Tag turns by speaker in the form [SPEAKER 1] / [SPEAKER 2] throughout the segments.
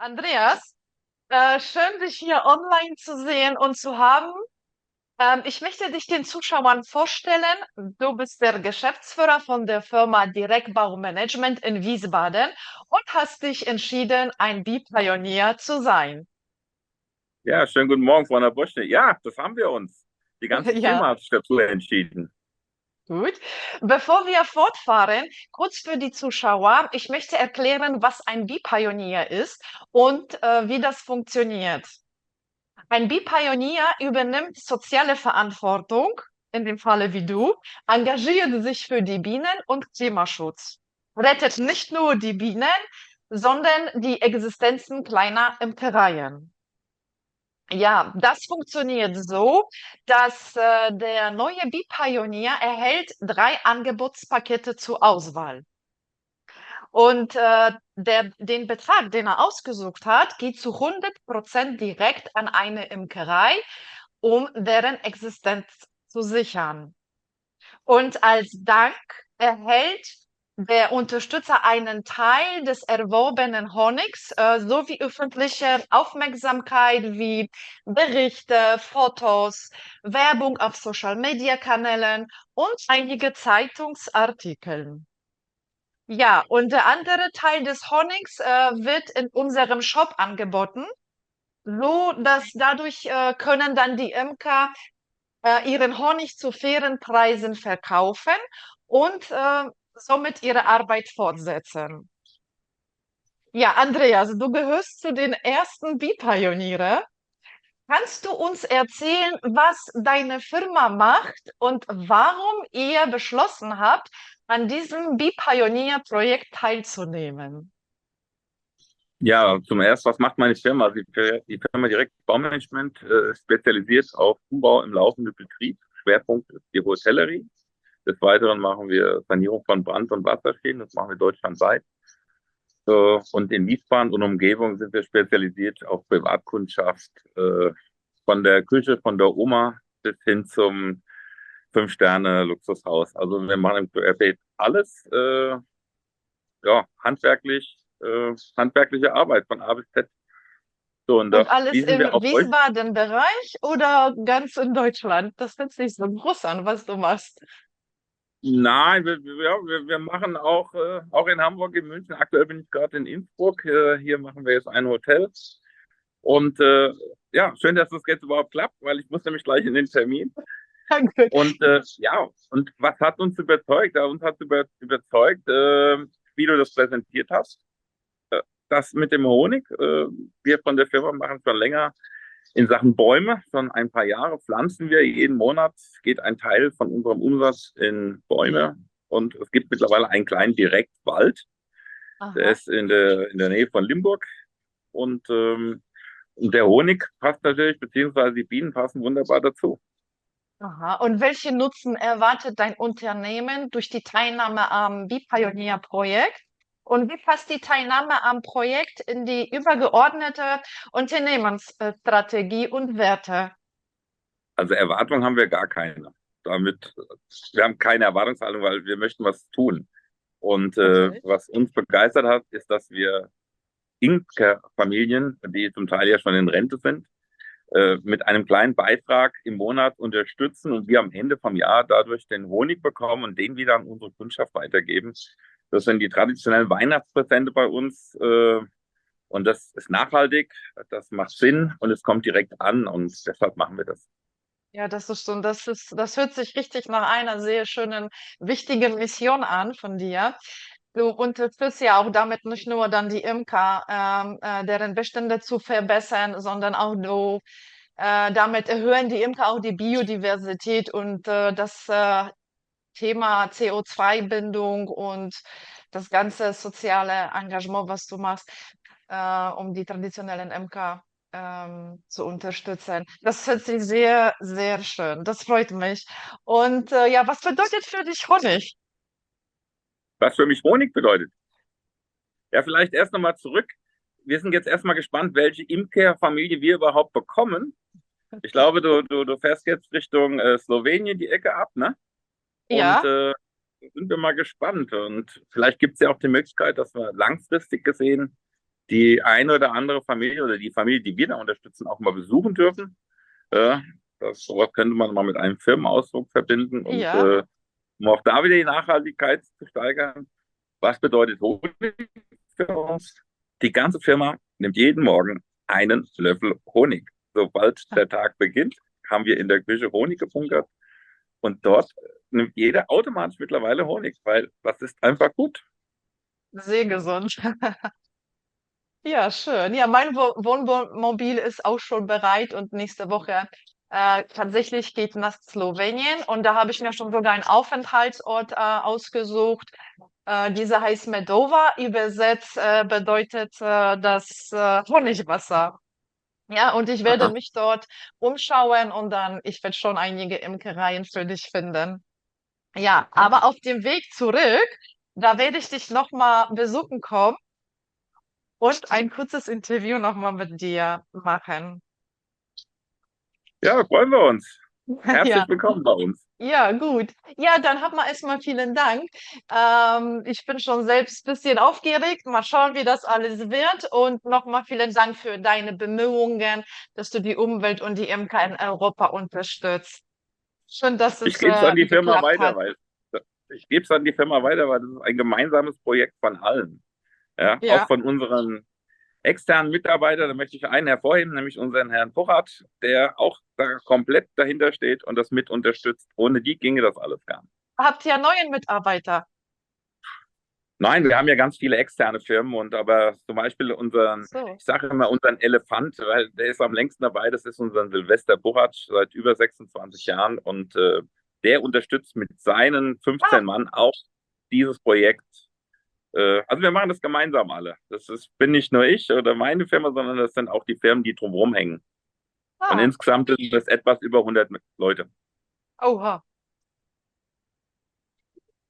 [SPEAKER 1] Andreas, schön, dich hier online zu sehen und zu haben. Ich möchte dich den Zuschauern vorstellen. Du bist der Geschäftsführer von der Firma Direktbaumanagement in Wiesbaden und hast dich entschieden, ein Bee-Pionier zu sein.
[SPEAKER 2] Ja, schönen guten Morgen, Frau Buschne. Ja, das haben wir uns. Die ganze
[SPEAKER 1] Ja,
[SPEAKER 2] Firma hat sich dazu entschieden.
[SPEAKER 1] gut. Bevor wir fortfahren, kurz für die Zuschauer, ich möchte erklären, was ein Bee-Pionier ist und wie das funktioniert. Ein Bee-Pionier übernimmt soziale Verantwortung, in dem Falle wie du, engagiert sich für die Bienen und Klimaschutz, rettet nicht nur die Bienen, sondern die Existenzen kleiner Imkereien. Ja, das funktioniert so, dass der neue Bee-Pionier erhält 3 Angebotspakete zur Auswahl. Und den Betrag, den er ausgesucht hat, geht zu 100% direkt an eine Imkerei, um deren Existenz zu sichern. Und als Dank erhält der Unterstützer einen Teil des erworbenen Honigs sowie öffentliche Aufmerksamkeit wie Berichte, Fotos, Werbung auf Social-Media-Kanälen und einige Zeitungsartikel. Ja, und der andere Teil des Honigs wird in unserem Shop angeboten, so dass dadurch können dann die Imker ihren Honig zu fairen Preisen verkaufen und somit ihre Arbeit fortsetzen. Ja, Andreas, du gehörst zu den ersten Bee-Pioniere. Kannst du uns erzählen, was deine Firma macht und warum ihr beschlossen habt, an diesem Bee-Pionier-Projekt teilzunehmen?
[SPEAKER 2] Ja, zum ersten, was macht meine Firma? Also die Firma Direkt Baumanagement spezialisiert auf Umbau im laufenden Betrieb. Schwerpunkt ist die Hotellerie. Des Weiteren machen wir Sanierung von Brand- und Wasserschäden. Das machen wir deutschlandweit. Und in Wiesbaden und Umgebung sind wir spezialisiert auf Privatkundschaft, von der Küche von der Oma bis hin zum Fünf-Sterne-Luxushaus. Also wir machen im Querbeet alles, ja, handwerkliche Arbeit von A bis Z. So, und
[SPEAKER 1] Und
[SPEAKER 2] da,
[SPEAKER 1] alles
[SPEAKER 2] wie sind
[SPEAKER 1] im
[SPEAKER 2] wir auf euch?
[SPEAKER 1] Wiesbaden-Bereich oder ganz in Deutschland? Das hört sich so groß an, was du machst.
[SPEAKER 2] Nein, wir machen auch in Hamburg, in München. Aktuell bin ich gerade in Innsbruck. Hier machen wir jetzt ein Hotel. Und ja, schön, dass das jetzt überhaupt klappt, weil ich muss nämlich gleich in den Termin.
[SPEAKER 1] Danke.
[SPEAKER 2] Und ja, und was hat uns überzeugt? Uns hat überzeugt, wie du das präsentiert hast. Das mit dem Honig. Wir von der Firma machen schon länger in Sachen Bäume. Schon ein paar Jahre pflanzen wir jeden Monat, geht ein Teil von unserem Umsatz in Bäume. Und es gibt mittlerweile einen kleinen Direktwald. Der
[SPEAKER 1] Aha,
[SPEAKER 2] ist in der Nähe von Limburg. Und der Honig passt natürlich, beziehungsweise die Bienen passen wunderbar dazu.
[SPEAKER 1] aha. Und welchen Nutzen erwartet dein Unternehmen durch die Teilnahme am Bee-Pionier-Projekt? Und wie passt die Teilnahme am Projekt in die übergeordnete Unternehmensstrategie und Werte?
[SPEAKER 2] Also Erwartungen haben wir gar keine. Damit, wir haben keine Erwartungshaltung, weil wir möchten was tun. Und
[SPEAKER 1] Okay.
[SPEAKER 2] was uns begeistert hat, ist, dass wir Imkerfamilien, die zum Teil ja schon in Rente sind, mit einem kleinen Beitrag im Monat unterstützen und wir am Ende vom Jahr dadurch den Honig bekommen und den wieder an unsere Kundschaft weitergeben. Das sind die traditionellen Weihnachtspräsente bei uns. Und das ist nachhaltig, das macht Sinn und es kommt direkt an und deshalb machen wir das.
[SPEAKER 1] Ja, das hört sich richtig nach einer sehr schönen, wichtigen Mission an von dir. Du unterstützt ja auch damit nicht nur dann die Imker, deren Bestände zu verbessern, sondern auch damit erhöhen die Imker auch die Biodiversität und das Thema CO2-Bindung und das ganze soziale Engagement, was du machst, um die traditionellen Imker zu unterstützen. Das hört sich sehr, sehr schön. Das freut mich. Und ja, was bedeutet für dich Honig?
[SPEAKER 2] Was für mich Honig bedeutet. Ja, vielleicht erst nochmal zurück. Wir sind jetzt erstmal gespannt, welche Imkerfamilie wir überhaupt bekommen. Ich glaube, du fährst jetzt Richtung Slowenien die Ecke ab, ne? Und
[SPEAKER 1] Ja,
[SPEAKER 2] sind wir mal gespannt. Und vielleicht gibt es ja auch die Möglichkeit, dass wir langfristig gesehen die eine oder andere Familie oder die Familie, die wir da unterstützen, auch mal besuchen dürfen. Äh, sowas könnte man mal mit einem Firmenausdruck verbinden und
[SPEAKER 1] Ja,
[SPEAKER 2] um auch da wieder die Nachhaltigkeit zu steigern. Was bedeutet Honig für uns? Die ganze Firma nimmt jeden Morgen einen Löffel Honig. Sobald der Tag beginnt, haben wir in der Küche Honig gebunkert und dort nimmt jeder automatisch mittlerweile Honig, weil das ist einfach gut.
[SPEAKER 1] sehr gesund. Ja, schön. Ja, mein Wohnmobil ist auch schon bereit und nächste Woche tatsächlich geht nach Slowenien und da habe ich mir schon sogar einen Aufenthaltsort ausgesucht. Dieser heißt Medova, übersetzt bedeutet das Honigwasser. Ja, und ich werde
[SPEAKER 2] Aha.
[SPEAKER 1] mich dort umschauen und dann, ich werde schon einige Imkereien für dich finden. Ja, aber auf dem Weg zurück, da werde ich dich nochmal besuchen kommen und ein kurzes Interview nochmal mit dir machen.
[SPEAKER 2] Ja, freuen wir uns.
[SPEAKER 1] Ja,
[SPEAKER 2] Herzlich willkommen bei uns.
[SPEAKER 1] ja, gut. Ja, dann hab mal erstmal vielen Dank. Ich bin schon selbst ein bisschen aufgeregt. Mal schauen, wie das alles wird. Und nochmal vielen Dank für deine Bemühungen, dass du die Umwelt und die Imker in Europa unterstützt. Schön, dass
[SPEAKER 2] Ich
[SPEAKER 1] es
[SPEAKER 2] gebe es an die Firma
[SPEAKER 1] geklappt
[SPEAKER 2] weiter,
[SPEAKER 1] hat.
[SPEAKER 2] weil ich gebe es an die Firma weiter, weil das ist ein gemeinsames Projekt von allen. Ja, auch
[SPEAKER 1] Ja.
[SPEAKER 2] von unseren externen Mitarbeitern. Da möchte ich einen hervorheben, nämlich unseren Herrn Puchert, der auch da komplett dahinter steht und das mit unterstützt. Ohne die ginge das alles gar nicht.
[SPEAKER 1] Habt ihr neuen Mitarbeiter?
[SPEAKER 2] Nein, wir haben ja ganz viele externe Firmen und aber zum Beispiel unseren,
[SPEAKER 1] So.
[SPEAKER 2] ich sage immer unseren Elefant, weil der ist am längsten dabei, das ist unser Silvester Buchatsch seit über 26 Jahren und der unterstützt mit seinen
[SPEAKER 1] Ah,
[SPEAKER 2] 15 Mann auch dieses Projekt. Also wir machen das gemeinsam alle. Bin nicht nur ich oder meine Firma, sondern das sind auch die Firmen, die drumherum hängen. Und
[SPEAKER 1] ah.
[SPEAKER 2] insgesamt sind das etwas über 100 Leute.
[SPEAKER 1] Oha.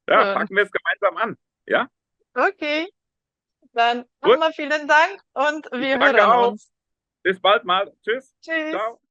[SPEAKER 2] Ja,
[SPEAKER 1] Schön.
[SPEAKER 2] packen wir es gemeinsam an. Ja,
[SPEAKER 1] Okay. Dann
[SPEAKER 2] gut.
[SPEAKER 1] nochmal vielen Dank und
[SPEAKER 2] Ich
[SPEAKER 1] wir
[SPEAKER 2] danke
[SPEAKER 1] hören
[SPEAKER 2] auch.
[SPEAKER 1] uns.
[SPEAKER 2] Bis bald mal. Tschüss.
[SPEAKER 1] Tschüss.
[SPEAKER 2] Ciao.